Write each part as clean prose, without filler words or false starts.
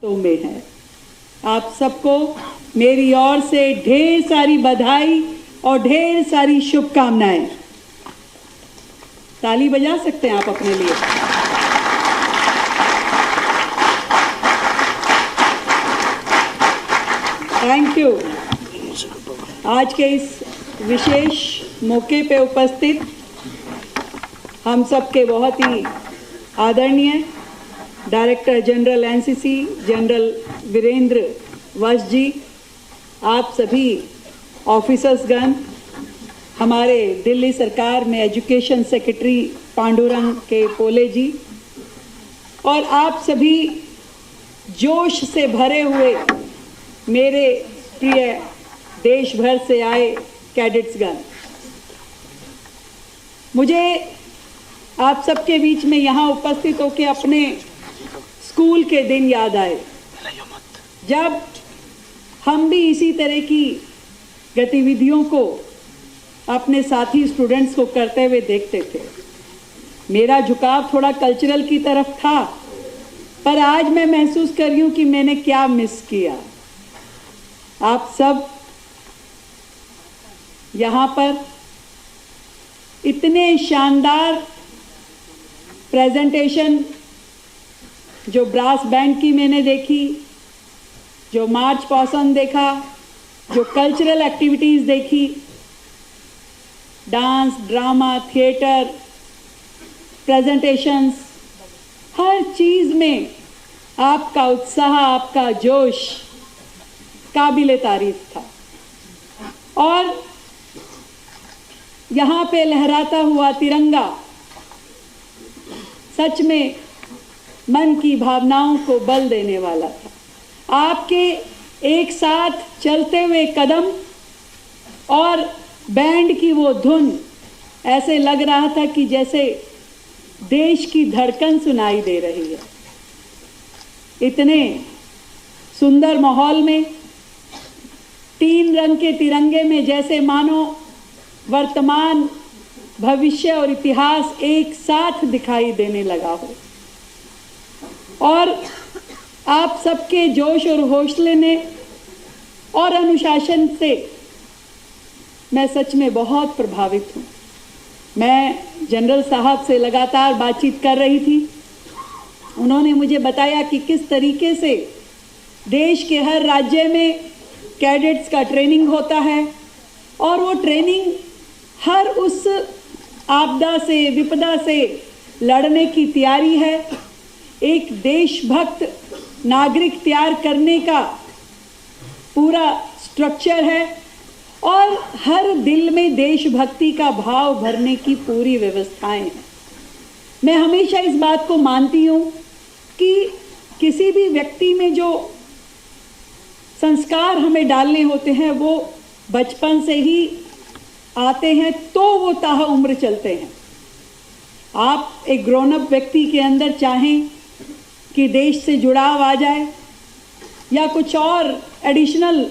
में है। आप सबको मेरी ओर से ढेर सारी बधाई और ढेर सारी शुभकामनाएं। ताली बजा सकते हैं आप अपने लिए। Thank you. आज के इस विशेष मौके पे उपस्थित हम सबके बहुत ही आदरणीय director general NCC general Virendra वश जी, आप सभी ऑफिसर्सगण, हमारे दिल्ली सरकार में एजुकेशन सेक्रेटरी पांडुरंग के पोले जी, और आप सभी जोश से भरे हुए मेरे प्रिय देश भर से आए कैडेट्सगण, मुझे आप सबके बीच में यहाँ उपस्थित होकर अपने स्कूल के दिन याद आए, जब हम भी इसी तरह की गतिविधियों को अपने साथी स्टूडेंट्स को करते हुए देखते थे। मेरा झुकाव थोड़ा कल्चरल की तरफ था, पर आज मैं महसूस कर रही हूँ कि मैंने क्या मिस किया। आप सब यहाँ पर इतने शानदार प्रेजेंटेशन, जो ब्रास बैंड की मैंने देखी, जो मार्च पासन देखा, जो कल्चरल एक्टिविटीज़ देखी, डांस, ड्रामा, थिएटर, प्रेजेंटेशंस, हर चीज़ में आपका उत्साह, आपका जोश काबिले तारीफ था। और यहाँ पे लहराता हुआ तिरंगा सच में मन की भावनाओं को बल देने वाला था। आपके एक साथ चलते हुए कदम और बैंड की वो धुन, ऐसे लग रहा था कि जैसे देश की धड़कन सुनाई दे रही है। इतने सुंदर माहौल में, 3 रंग के तिरंगे में जैसे मानो वर्तमान, भविष्य और इतिहास एक साथ दिखाई देने लगा हो। और आप सबके जोश और हौसले ने और अनुशासन से मैं सच में बहुत प्रभावित हूँ। मैं जनरल साहब से लगातार बातचीत कर रही थी। उन्होंने मुझे बताया कि किस तरीके से देश के हर राज्य में कैडेट्स का ट्रेनिंग होता है, और वो ट्रेनिंग हर उस आपदा से, विपदा से लड़ने की तैयारी है। एक देशभक्त नागरिक तैयार करने का पूरा स्ट्रक्चर है, और हर दिल में देशभक्ति का भाव भरने की पूरी व्यवस्थाएं हैं। मैं हमेशा इस बात को मानती हूँ कि किसी भी व्यक्ति में जो संस्कार हमें डालने होते हैं वो बचपन से ही आते हैं, तो वो ताह उम्र चलते हैं। आप एक ग्रोन अप व्यक्ति के अंदर चाहें कि देश से जुड़ाव आ जाए या कुछ और एडिशनल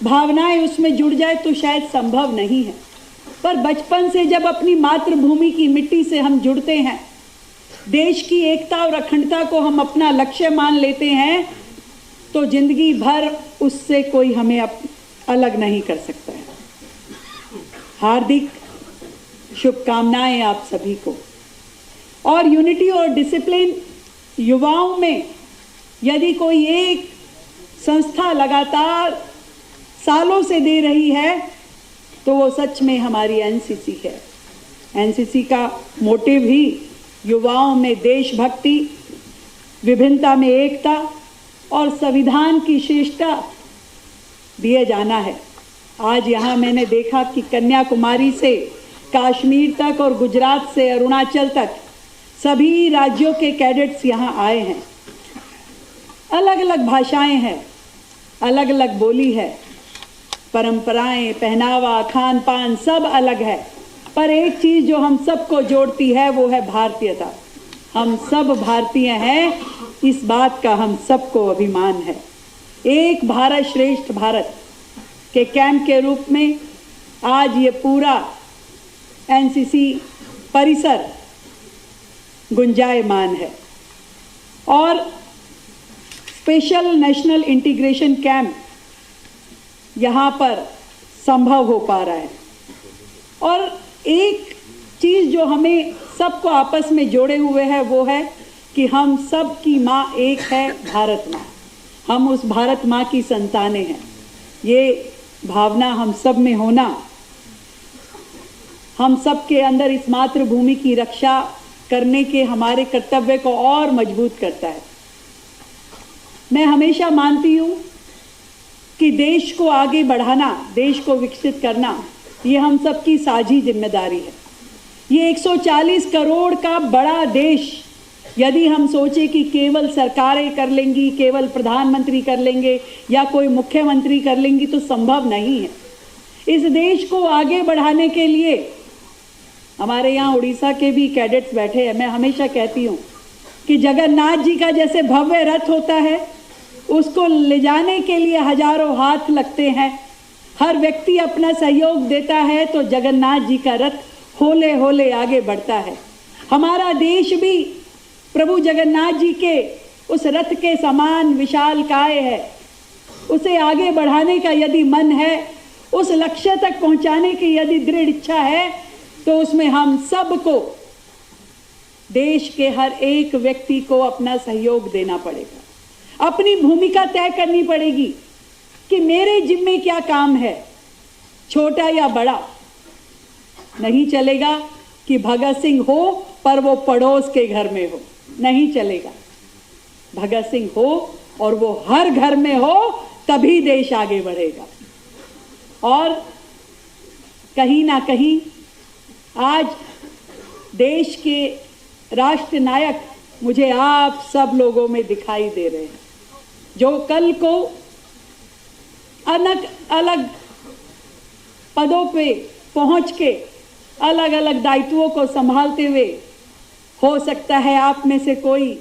भावनाएं उसमें जुड़ जाए तो शायद संभव नहीं है, पर बचपन से जब अपनी मातृभूमि की मिट्टी से हम जुड़ते हैं, देश की एकता और अखंडता को हम अपना लक्ष्य मान लेते हैं, तो जिंदगी भर उससे कोई हमें अलग नहीं कर सकता है। हार्दिक शुभकामनाएं आप सभी को। और यूनिटी और डिसिप्लिन युवाओं में यदि कोई एक संस्था लगातार सालों से दे रही है, तो वो सच में हमारी एनसीसी है। एनसीसी का मोटिव ही युवाओं में देशभक्ति, विभिन्नता में एकता और संविधान की श्रेष्ठता दिए जाना है। आज यहाँ मैंने देखा कि कन्याकुमारी से कश्मीर तक और गुजरात से अरुणाचल तक सभी राज्यों के कैडेट्स यहाँ आए हैं। अलग अलग भाषाएं हैं, अलग अलग बोली है, परंपराएं, पहनावा, खान पान सब अलग है, पर एक चीज़ जो हम सबको जोड़ती है वो है भारतीयता। हम सब भारतीय हैं, इस बात का हम सबको अभिमान है। एक भारत श्रेष्ठ भारत के कैंप के रूप में आज ये पूरा एनसीसी परिसर गुंजायमान है। और स्पेशल नेशनल इंटीग्रेशन कैंप यहाँ पर संभव हो पा रहा है। और एक चीज़ जो हमें सबको आपस में जोड़े हुए है वो है कि हम सब की माँ एक है, भारत माँ। हम उस भारत माँ की संतानें हैं। ये भावना हम सब में होना हम सब के अंदर इस मातृभूमि की रक्षा करने के हमारे कर्तव्य को और मजबूत करता है। मैं हमेशा मानती हूँ कि देश को आगे बढ़ाना, देश को विकसित करना, ये हम सब की साझी जिम्मेदारी है। ये 140 करोड़ का बड़ा देश यदि हम सोचे कि केवल सरकारें कर लेंगी, केवल प्रधानमंत्री कर लेंगे या कोई मुख्यमंत्री कर लेंगी तो संभव नहीं है। इस देश को आगे बढ़ाने के लिए हमारे यहाँ उड़ीसा के भी कैडेट्स बैठे हैं। मैं हमेशा कहती हूँ कि जगन्नाथ जी का जैसे भव्य रथ होता है, उसको ले जाने के लिए हजारों हाथ लगते हैं, हर व्यक्ति अपना सहयोग देता है तो जगन्नाथ जी का रथ होले होले आगे बढ़ता है। हमारा देश भी प्रभु जगन्नाथ जी के उस रथ के समान विशालकाय है। उसे आगे बढ़ाने का यदि मन है, उस लक्ष्य तक पहुंचाने की यदि दृढ़ इच्छा है, तो उसमें हम सबको, देश के हर एक व्यक्ति को अपना सहयोग देना पड़ेगा। अपनी भूमिका तय करनी पड़ेगी कि मेरे जिम्मे क्या काम है, छोटा या बड़ा। नहीं चलेगा कि भगत सिंह हो पर वो पड़ोस के घर में हो, नहीं चलेगा। भगत सिंह हो और वो हर घर में हो, तभी देश आगे बढ़ेगा। और कहीं ना कहीं आज देश के राष्ट्र नायक मुझे आप सब लोगों में दिखाई दे रहे हैं, जो कल को अलग अलग पदों पे पहुंच के अलग अलग दायित्वों को संभालते हुए, हो सकता है आप में से कोई